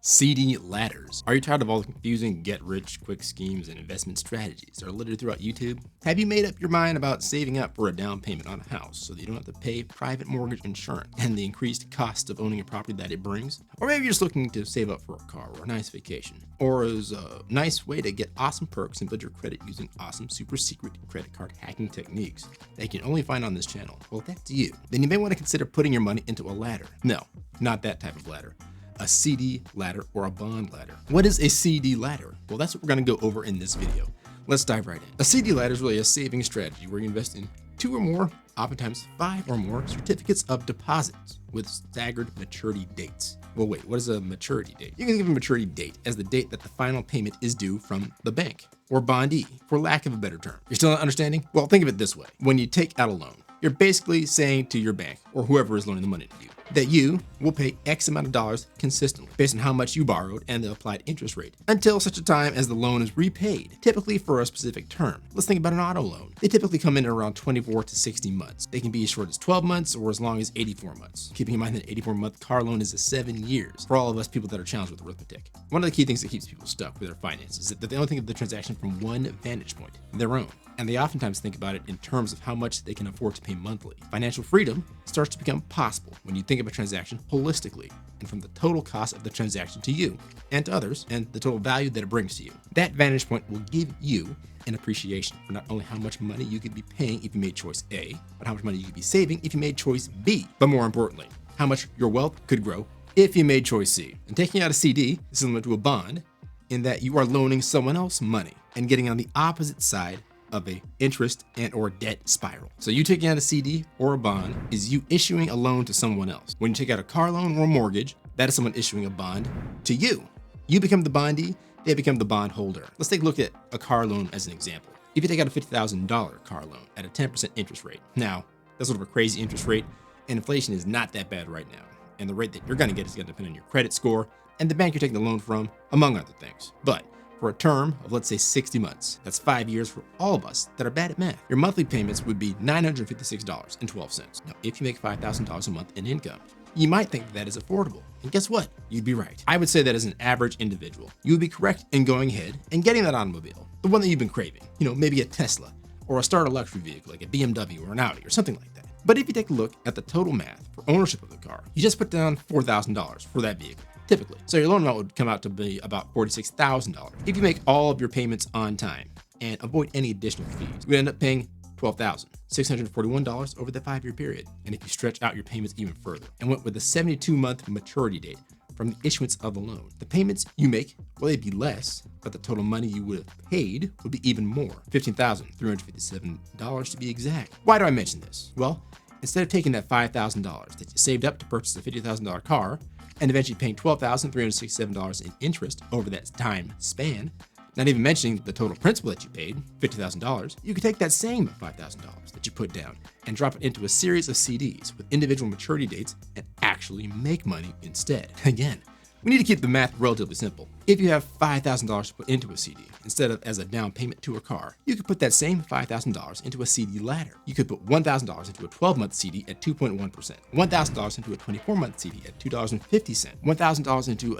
CD ladders. Are you tired of all the confusing get-rich-quick schemes and investment strategies that are littered throughout YouTube? Have you made up your mind about saving up for a down payment on a house so that you don't have to pay private mortgage insurance and the increased cost of owning a property that it brings? Or maybe you're just looking to save up for a car or a nice vacation, or as a nice way to get awesome perks and build your credit using awesome super secret credit card hacking techniques that you can only find on this channel. Well, if that's you, then you may want to consider putting your money into a ladder. No, not that type of ladder. A CD ladder or a bond ladder. What is a CD ladder? Well, that's what we're going to go over in this video. Let's dive right in. A CD ladder is really a saving strategy where you invest in 2 or more, oftentimes 5 or more certificates of deposits with staggered maturity dates. Well, wait, what is a maturity date? You can think of a maturity date as the date that the final payment is due from the bank or bondee, for lack of a better term. You're still not understanding? Well, think of it this way. When you take out a loan, you're basically saying to your bank or whoever is loaning the money to you that you will pay X amount of dollars consistently based on how much you borrowed and the applied interest rate until such a time as the loan is repaid, typically for a specific term. Let's think about an auto loan. They typically come in at around 24 to 60 months. They can be as short as 12 months or as long as 84 months. Keeping in mind that an 84-month car loan is 7 years for all of us people that are challenged with arithmetic. One of the key things that keeps people stuck with their finances is that they only think of the transaction from one vantage point, their own. And they oftentimes think about it in terms of how much they can afford to pay monthly. Financial freedom starts to become possible when you think of a transaction holistically and from the total cost of the transaction to you and to others and the total value that it brings to you. That vantage point will give you an appreciation for not only how much money you could be paying if you made choice A, but how much money you could be saving if you made choice B. But more importantly, how much your wealth could grow if you made choice C. And taking out a CD is similar to a bond in that you are loaning someone else money and getting on the opposite side of a interest and or debt spiral. So you taking out a CD or a bond is you issuing a loan to someone else. When you take out a car loan or a mortgage, that is someone issuing a bond to you. You become the bondee, they become the bond holder. Let's take a look at a car loan as an example. If you take out a $50,000 car loan at a 10% interest rate, now that's sort of a crazy interest rate, and inflation is not that bad right now. And the rate that you're gonna get is gonna depend on your credit score and the bank you're taking the loan from, among other things. But for a term of, let's say, 60 months. That's 5 years for all of us that are bad at math. Your monthly payments would be $956.12. Now, if you make $5,000 a month in income, you might think that is affordable. And guess what? You'd be right. I would say that as an average individual, you would be correct in going ahead and getting that automobile, the one that you've been craving. You know, maybe a Tesla or a starter luxury vehicle like a BMW or an Audi or something like that. But if you take a look at the total math for ownership of the car, you just put down $4,000 for that vehicle. Typically. So your loan amount would come out to be about $46,000. If you make all of your payments on time and avoid any additional fees, you would end up paying $12,641 over the 5-year period. And if you stretch out your payments even further and went with a 72-month maturity date from the issuance of the loan, the payments you make, well, they'd be less, but the total money you would have paid would be even more, $15,357 to be exact. Why do I mention this? Well, instead of taking that $5,000 that you saved up to purchase a $50,000 car, and eventually paying $12,367 in interest over that time span, not even mentioning the total principal that you paid, $50,000, you could take that same $5,000 that you put down and drop it into a series of CDs with individual maturity dates and actually make money instead. Again, we need to keep the math relatively simple. If you have $5,000 to put into a CD instead of as a down payment to a car, you could put that same $5,000 into a CD ladder. You could put $1,000 into a 12-month CD at 2.1%, $1,000 into a 24-month CD at $2.50, $1,000 into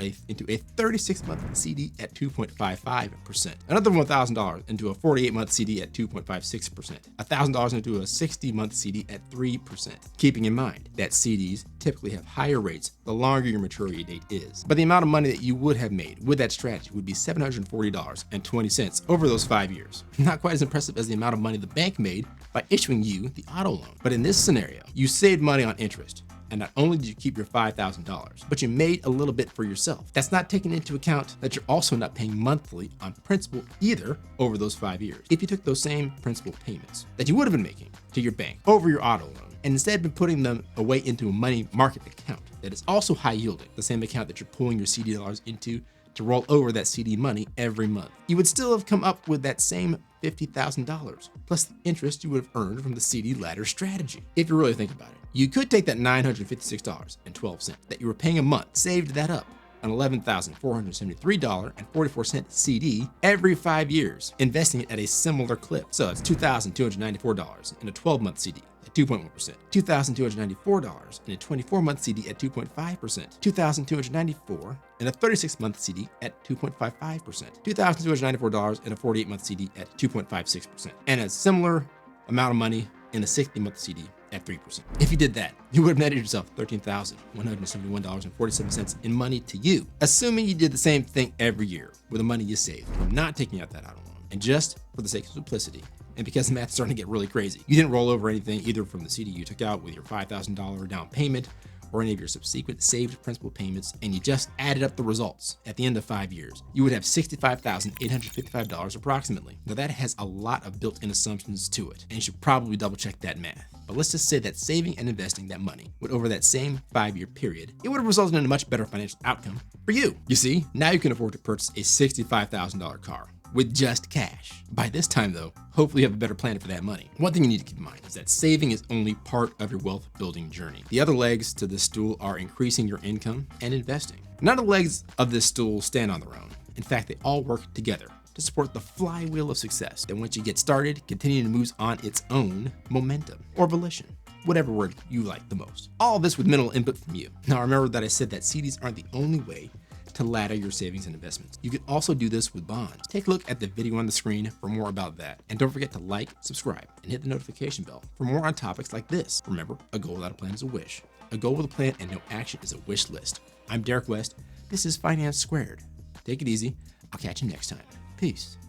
a 36-month CD at 2.55%, another $1,000 into a 48-month CD at 2.56%, $1,000 into a 60-month CD at 3%. Keeping in mind that CDs typically have higher rates the longer your maturity date is. But the amount of money that you would have made with that strategy would be $740.20 over those 5 years. Not quite as impressive as the amount of money the bank made by issuing you the auto loan. But in this scenario, you saved money on interest. And not only did you keep your $5,000, but you made a little bit for yourself. That's not taking into account that you're also not paying monthly on principal either over those 5 years. If you took those same principal payments that you would have been making to your bank over your auto loan, and instead of putting them away into a money market account that is also high yielding, the same account that you're pulling your CD dollars into to roll over that CD money every month, you would still have come up with that same $50,000 plus the interest you would have earned from the CD ladder strategy. If you really think about it, you could take that $956.12 that you were paying a month, saved that up, an $11,473.44 CD every 5 years, investing it at a similar clip. So it's $2,294 in a 12-month CD at 2.1%, $2,294 in a 24-month CD at 2.5%, $2,294 in a 36-month CD at 2.55%, $2,294 in a 48-month CD at 2.56%, and a similar amount of money in a 60-month CD at 3%. If you did that, you would have netted yourself $13,171.47 in money to you, assuming you did the same thing every year with the money you saved from not taking out that auto loan. And just for the sake of simplicity, and because the math is starting to get really crazy, you didn't roll over anything either from the CD you took out with your $5,000 down payment or any of your subsequent saved principal payments, and you just added up the results at the end of 5 years, you would have $65,855 approximately. Now that has a lot of built-in assumptions to it, and you should probably double check that math. But let's just say that saving and investing that money would over that same 5-year period, it would have resulted in a much better financial outcome for you. You see, now you can afford to purchase a $65,000 car with just cash. By this time though, hopefully you have a better plan for that money. One thing you need to keep in mind is that saving is only part of your wealth building journey. The other legs to this stool are increasing your income and investing. None of the legs of this stool stand on their own. In fact, they all work together to support the flywheel of success that once you get started, continuing to move on its own momentum or volition, whatever word you like the most. All this with minimal input from you. Now remember that I said that CDs aren't the only way to ladder your savings and investments. You can also do this with bonds. Take a look at the video on the screen for more about that. And don't forget to like, subscribe, and hit the notification bell for more on topics like this. Remember, a goal without a plan is a wish. A goal with a plan and no action is a wish list. I'm Derek West. This is Finance Squared. Take it easy. I'll catch you next time. Peace.